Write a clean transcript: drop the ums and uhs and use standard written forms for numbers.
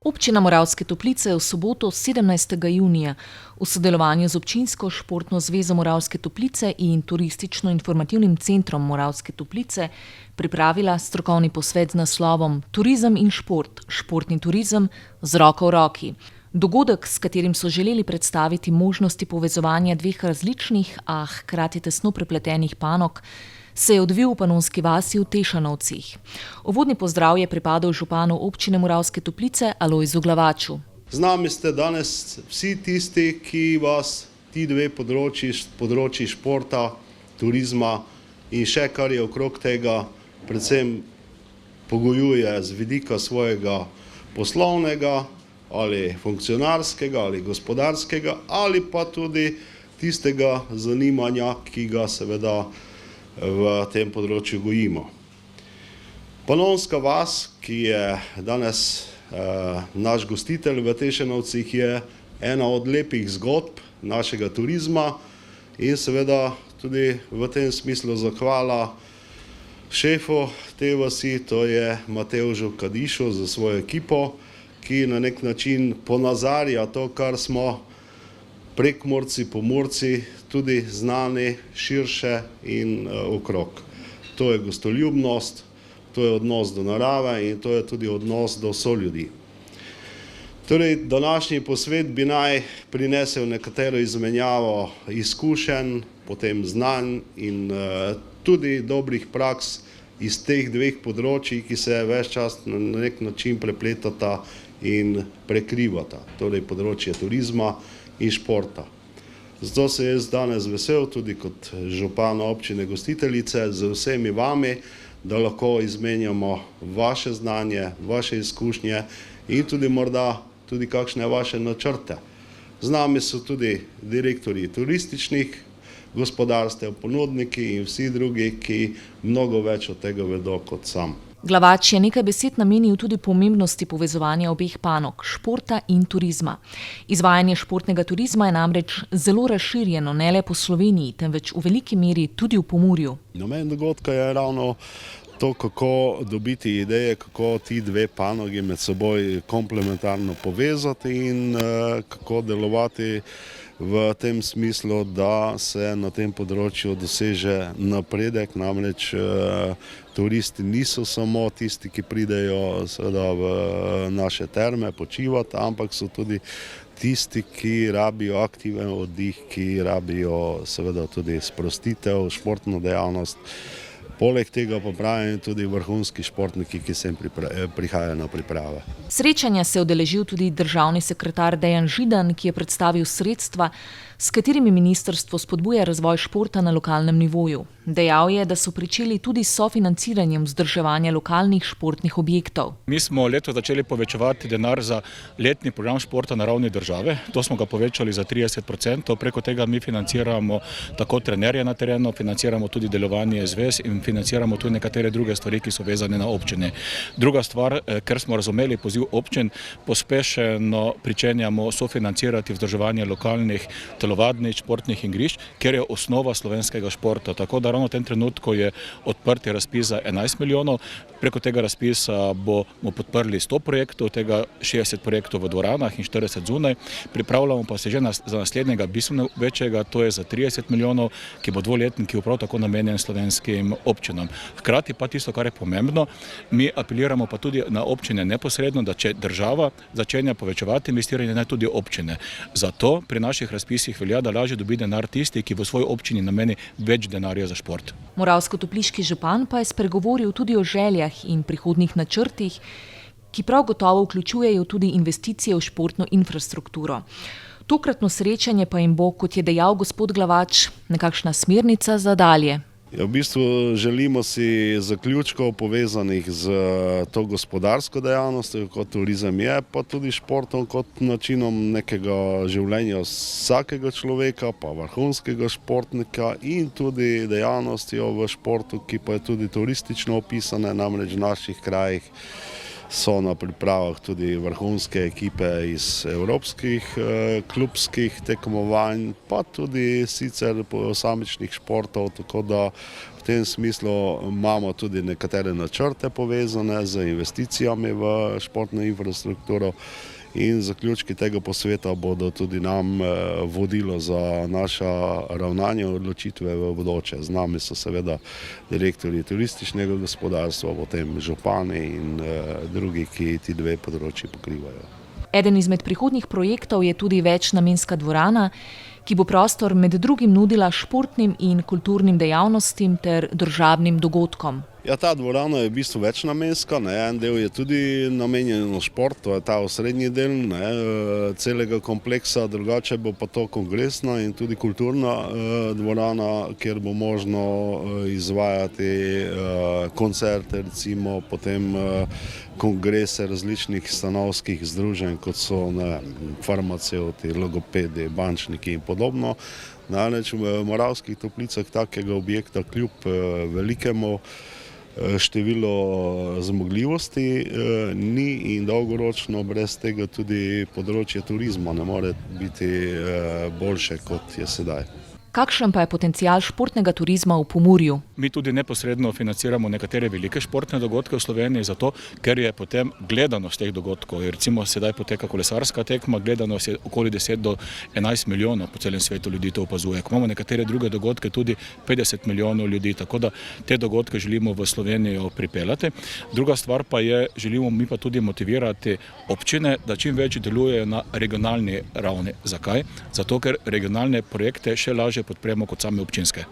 Občina Moravske Toplice je v soboto 17. junija v sodelovanju z Občinsko športno zvezo Moravske Toplice in Turistično-informativnim centrom Moravske Toplice pripravila strokovni posvet z naslovom Turizem in šport, športni turizem z roko v roki. Dogodek, s katerim so želeli predstaviti možnosti povezovanja dveh različnih, a hkrati tesno prepletenih panog, se je odvil v Panonski vasi v Tešanovcih. Uvodni pozdrav je pripadal županu občine Moravske Toplice Alojzu Glavaču. Z nami ste danes vsi tisti, ki vas ti dve področji športa, turizma in še kar je okrog tega, predvsem pogojuje z vidika svojega poslovnega ali funkcionarskega ali gospodarskega ali pa tudi tistega zanimanja, ki ga seveda v tem področju gojimo. Panonska vas, ki je danes naš gostitelj v Tešanovcih, je ena od lepih zgodb našega turizma in seveda tudi v tem smislu zahvala šefu te vasi, to je Matevžu Kadišu za svojo ekipo, ki na nek način ponazarja to, kar smo Prekmurci, Pomurci tudi znani širše in okrog. To je gostoljubnost, to je odnos do narave in to je tudi odnos do soljudi. Torej, današnji posvet bi naj prinesel nekatero izmenjavo izkušenj, potem znanj in tudi dobrih praks iz teh dveh področij, ki se ves čas na nek način prepletata in prekrivata, torej področje turizma in športa. Zato se jaz danes vesel tudi kot župan občine gostiteljice z vsemi vami, da lahko izmenjamo vaše znanje, vaše izkušnje in tudi morda tudi kakšne vaše načrte. Z nami so tudi direktorji turističnih gospodarstev, ponudniki in vsi drugi, ki mnogo več od tega vedo kot sam. Glavač je nekaj besed namenil tudi pomembnosti povezovanja obeh panog, športa in turizma. Izvajanje športnega turizma je namreč zelo razširjeno ne le po Sloveniji, temveč v veliki meri tudi v Pomurju. Namen dogodka je ravno to, kako dobiti ideje, kako ti dve panogi med seboj komplementarno povezati in kako delovati v tem smislu, da se na tem področju doseže napredek, namreč turisti niso samo tisti, ki pridejo seveda v naše terme počivati, ampak so tudi tisti, ki rabijo aktiven oddih, ki rabijo seveda tudi sprostitev, športno dejavnost. Poleg tega pa pravim tudi vrhunski športniki, ki sem prihajajo na priprave. Srečanja se je udeležil tudi državni sekretar Dejan Židan, ki je predstavil sredstva, s katerimi ministrstvo spodbuja razvoj športa na lokalnem nivoju. Dejal je, da so pričeli tudi s sofinanciranjem vzdrževanja lokalnih športnih objektov. Mi smo letos začeli povečevati denar za letni program športa na ravni države. To smo ga povečali za 30%. Preko tega mi financiramo tako trenerje na terenu, financiramo tudi delovanje zvez in financiramo tudi nekatere druge stvari, ki so vezane na občine. Druga stvar, ker smo razumeli poziv občin, pospešeno pričenjamo sofinancirati vzdrževanje lokalnih telovadnic, športnih igrišč, ker je osnova slovenskega športa. Tako da ravno v tem trenutku je odprti razpis za 11 milijonov. Preko tega razpisa bomo podprli 100 projektov, tega 60 projektov v dvoranah in 40 zunaj. Pripravljamo pa se že za naslednjega bistveno večjega, to je za 30 milijonov, ki bo dvoletni, ki bo prav tako namenjen slovenskim občinam. Hkrati pa tisto, kar je pomembno, mi apeliramo pa tudi na občine neposredno, da če država začenja povečevati investiranje, naj tudi občine. Zato pri naših razpisih velja, da lažje dobi denar tisti, ki v svoji občini nameni več denarja za šport. Moravsko-topliški župan pa je spregovoril tudi o željah in prihodnjih načrtih, ki prav gotovo vključujejo tudi investicije v športno infrastrukturo. Tokratno srečanje pa jim bo, kot je dejal gospod Glavač, nekakšna smernica za dalje. V bistvu želimo si zaključkov povezanih z to gospodarsko dejavnostjo, kot turizem je, pa tudi športom kot načinom nekega življenja vsakega človeka, pa vrhunskega športnika in tudi dejavnostjo v športu, ki pa je tudi turistično opisane, namreč v naših krajih so na pripravah tudi vrhunske ekipe iz evropskih klubskih tekmovanj, pa tudi sicer posamičnih športov, tako da v tem smislu imamo tudi nekatere načrte povezane z investicijami v športno infrastrukturo in zaključki tega posveta bodo tudi nam vodilo za naša ravnanja in odločitve v bodoče. Z nami so seveda direktorji turističnega gospodarstva, potem župani in drugi, ki ti dve področji pokrivajo. Eden izmed prihodnjih projektov je tudi večnamenska dvorana, ki bo prostor med drugim nudila športnim in kulturnim dejavnostim ter družabnim dogodkom. Ja, ta dvorana je v bistvu večnamenska, en del je tudi namenjen športu, to je ta osrednji del celega kompleksa, drugače bo pa to kongresna in tudi kulturna dvorana, kjer bo možno izvajati koncerte, recimo potem kongrese različnih stanovskih združenj, kot so farmacevti, logopedi, bančniki in podobno. Namreč v Moravskih Toplicah takega objekta kljub velikemu število zmogljivosti ni in dolgoročno brez tega tudi področje turizma ne more biti boljše, kot je sedaj. Kakšen pa je potencial športnega turizma v Pomurju? Mi tudi neposredno financiramo nekatere velike športne dogodke v Sloveniji, zato ker je potem gledanost teh dogodkov. Recimo sedaj poteka kolesarska tekma, gledanost je okoli 10 do 11 milijonov, po celem svetu ljudi to opazuje. Ko imamo nekatere druge dogodke, tudi 50 milijonov ljudi, tako da te dogodke želimo v Slovenijo pripeljati. Druga stvar pa je, želimo mi pa tudi motivirati občine, da čim več delujejo na regionalni ravni. Zakaj? Zato ker regionalne projekte še lažje podpremo kot same občinske.